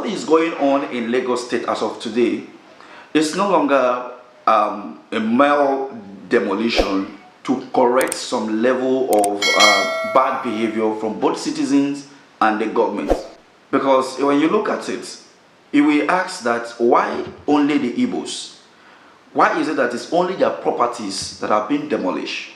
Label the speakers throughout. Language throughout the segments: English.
Speaker 1: is going on in Lagos State as of today is no longer a mere demolition to correct some level of bad behavior from both citizens and the government. Because when you look at it, you will ask that why only the Igbos? Why is it that it's only their properties that have been demolished?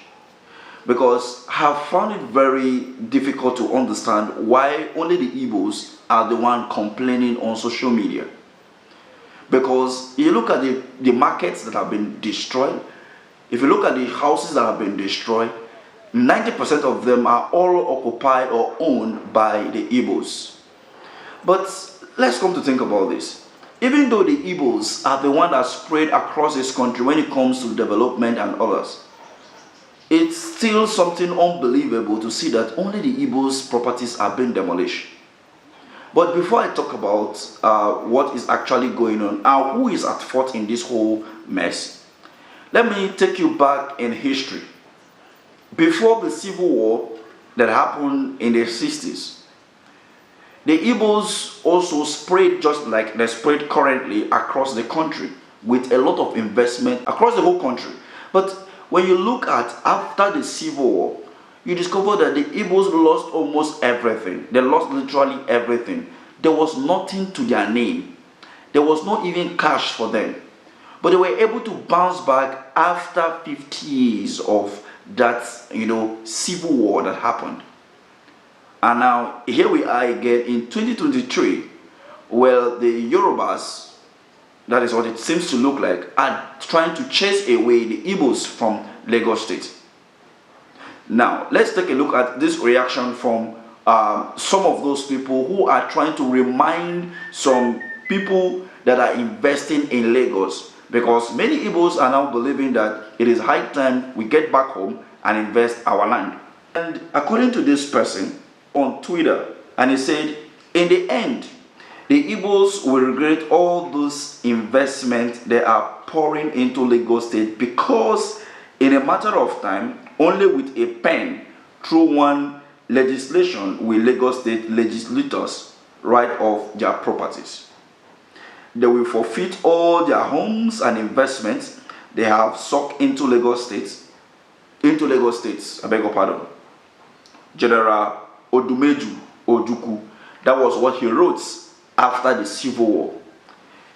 Speaker 1: Because I have found it very difficult to understand why only the Igbos are the one complaining on social media. Because you look at the markets that have been destroyed, if you look at the houses that have been destroyed, 90% of them are all occupied or owned by the Igbos. But let's come to think about this. Even though the Igbos are the one that spread across this country when it comes to development and others, it's still something unbelievable to see that only the Igbos' properties are being demolished. But before I talk about what is actually going on and who is at fault in this whole mess, let me take you back in history. Before the civil war that happened in the 60s, the Igbos also spread just like they spread currently across the country with a lot of investment across the whole country. But when you look at after the civil war, you discover that the Igbos lost almost everything. They lost literally everything. There was nothing to their name. There was not even cash for them. But they were able to bounce back after 50 years of that, civil war that happened. And now here we are again in 2023, where the Yorubas, that is what it seems to look like, are trying to chase away the Igbos from Lagos State. Now, let's take a look at this reaction from some of those people who are trying to remind some people that are investing in Lagos, because many Igbos are now believing that it is high time we get back home and invest our land. And according to this person on Twitter, and he said, in the end, the Igbos will regret all those investments they are pouring into Lagos State, because in a matter of time, only with a pen through one legislation will Lagos State legislators write off their properties. They will forfeit all their homes and investments they have sucked into Lagos State. I beg your pardon. General Odumeju Ojukwu, that was what he wrote after the civil war.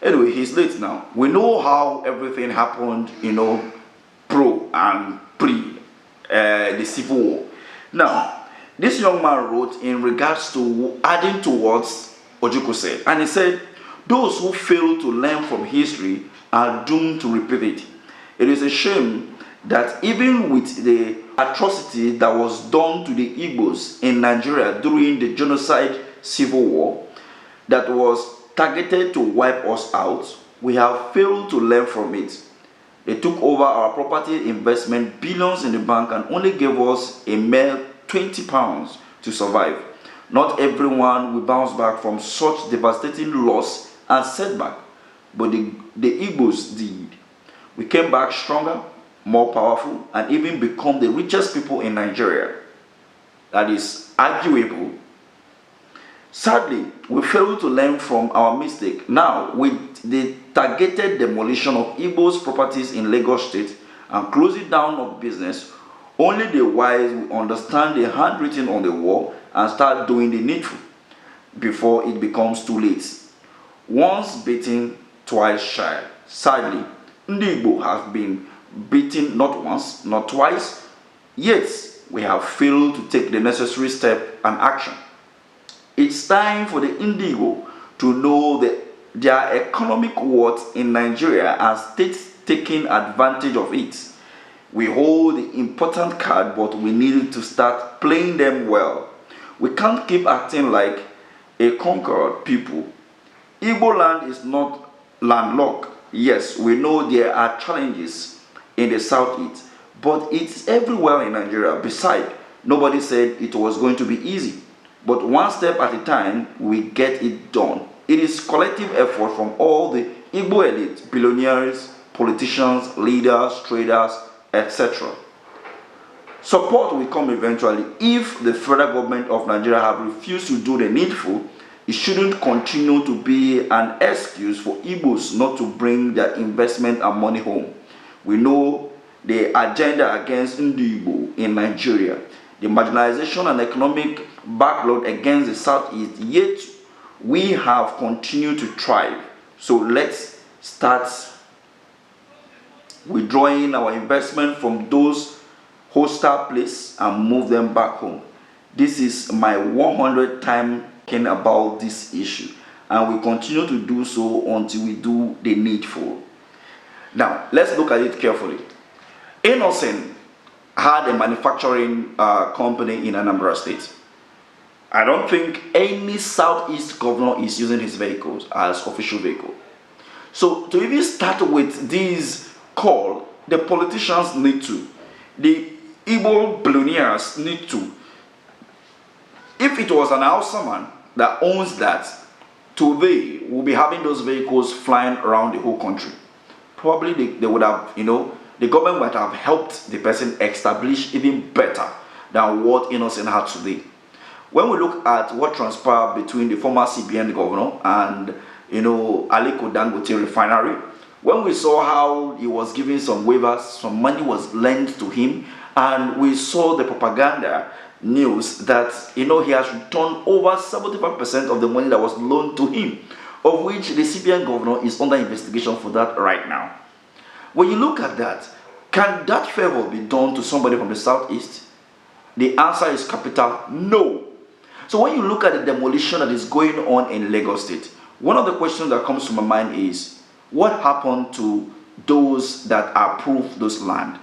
Speaker 1: Anyway, he's late now. We know how everything happened, pro and pre the civil war. Now, this young man wrote in regards to adding to what Ojukwu said, and he said, those who fail to learn from history are doomed to repeat it. It is a shame that even with the atrocity that was done to the Igbos in Nigeria during the genocide civil war that was targeted to wipe us out, we have failed to learn from it. They took over our property investment, billions in the bank, and only gave us a mere 20 pounds to survive. Not everyone will bounce back from such devastating loss and setback, but the Igbos did. We came back stronger, more powerful, and even become the richest people in Nigeria. That is arguable. Sadly, we failed to learn from our mistake. Now, with the targeted demolition of Igbo's properties in Lagos State and closing down of business, only the wise will understand the handwritten on the wall and start doing the needful before it becomes too late. Once beaten, twice shy. Sadly, the Igbo have been beaten not once, not twice, yet we have failed to take the necessary step and action. It's time for the Indigo to know that their economic worth in Nigeria and states taking advantage of it. We hold the important card, but we need to start playing them well. We can't keep acting like a conquered people. Igbo land is not landlocked. Yes, we know there are challenges in the southeast, but it's everywhere in Nigeria. Besides, nobody said it was going to be easy. But one step at a time, we get it done. It is collective effort from all the Igbo elite, billionaires, politicians, leaders, traders, etc. Support will come eventually. If the federal government of Nigeria have refused to do the needful, It shouldn't continue to be an excuse for Igbos not to bring their investment and money home. We know the agenda against Igbo in Nigeria, the marginalization and economic backlog against the Southeast, yet we have continued to thrive. So let's start withdrawing our investment from those hostile places and move them back home. This is my 100th time talking about this issue, and we continue to do so until we do the needful. Now, let's look at it carefully. Innocent had a manufacturing company in Anambra State. I don't think any Southeast governor is using his vehicles as official vehicle. So to even start with this call, the politicians need to. The Igbo billionaires need to. If it was an Hausa man that owns that, today we'll be having those vehicles flying around the whole country. Probably they would have, the government might have helped the person establish even better than what Innocent had today. When we look at what transpired between the former CBN governor and Aliko Dangote refinery, when we saw how he was giving some waivers, some money was lent to him, and we saw the propaganda news that he has returned over 75% of the money that was loaned to him, of which the CBN governor is under investigation for that right now. When you look at that, can that favor be done to somebody from the Southeast? The answer is capital no. So when you look at the demolition that is going on in Lagos State, one of the questions that comes to my mind is, what happened to those that approved those land?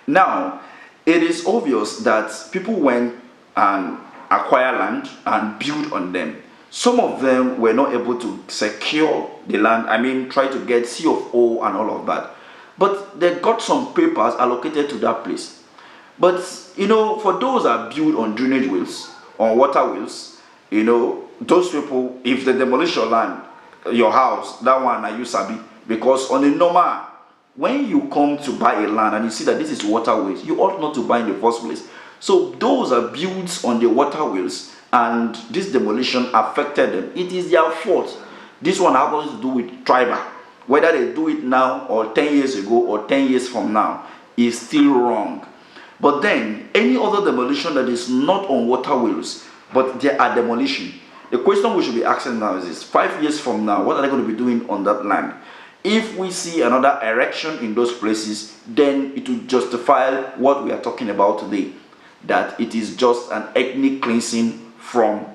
Speaker 1: Now, it is obvious that people went and acquired land and built on them. Some of them were not able to secure the land, try to get C of O and all of that. But they got some papers allocated to that place. But, for those that build on drainage wells, on water wells, those people, if they demolish your land, your house, that one are you sabi. Because on a normal, when you come to buy a land and you see that this is waterways, you ought not to buy in the first place. So those are built on the waterways, and this demolition affected them. It is their fault. This one happens to do with tribal. Whether they do it now or 10 years ago or 10 years from now is still wrong. But then, any other demolition that is not on waterways, but they are demolition, the question we should be asking now is this: 5 years from now, what are they going to be doing on that land? If we see another erection in those places, then it will justify what we are talking about today, that it is just an ethnic cleansing from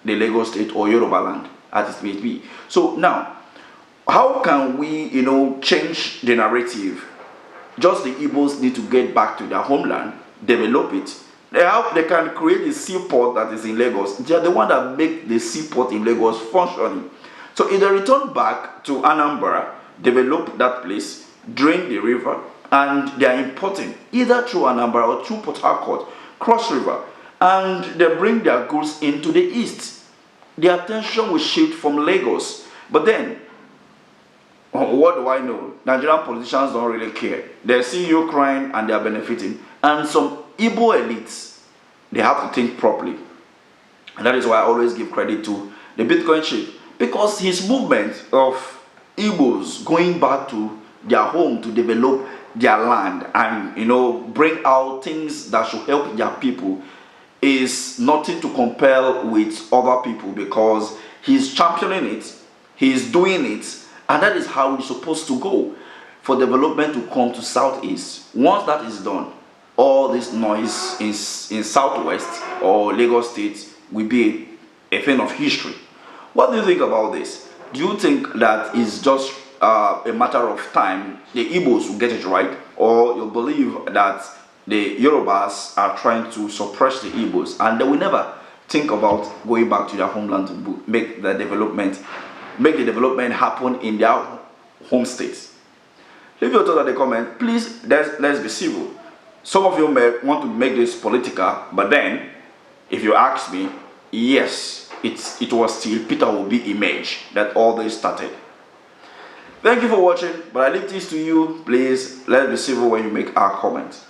Speaker 1: the Lagos State or Yoruba land, as it may be. So now, how can we, change the narrative? Just the Igbos need to get back to their homeland, develop it. They can create a seaport that is in Lagos. They are the one that make the seaport in Lagos functioning. So if they return back to Anambra, develop that place, drain the river, and they are importing either through Anambra or through Port Harcourt, cross river, and they bring their goods into the east. The attention will shift from Lagos. But then, what do I know? Nigerian politicians don't really care. They see you crying and they are benefiting. And some Igbo elites, they have to think properly. And that is why I always give credit to the Bitcoin chief, because his movement of Igbos going back to their home to develop their land and bring out things that should help their people is nothing to compare with other people, because he's championing it, he's doing it, and that is how it's supposed to go for development to come to Southeast. Once that is done, all this noise in Southwest or Lagos State will be a thing of history. What do you think about this? Do you think that it's just a matter of time the Igbos will get it right, or you believe that the Yorubas are trying to suppress the Igbos and they will never think about going back to their homeland to make the development happen in their home states? Leave your thoughts in the comment. Please, let's be civil. Some of you may want to make this political, but then, if you ask me, yes, it was still Peter Obi image that all this started. Thank you for watching, but I leave this to you. Please, let's be civil when you make our comments.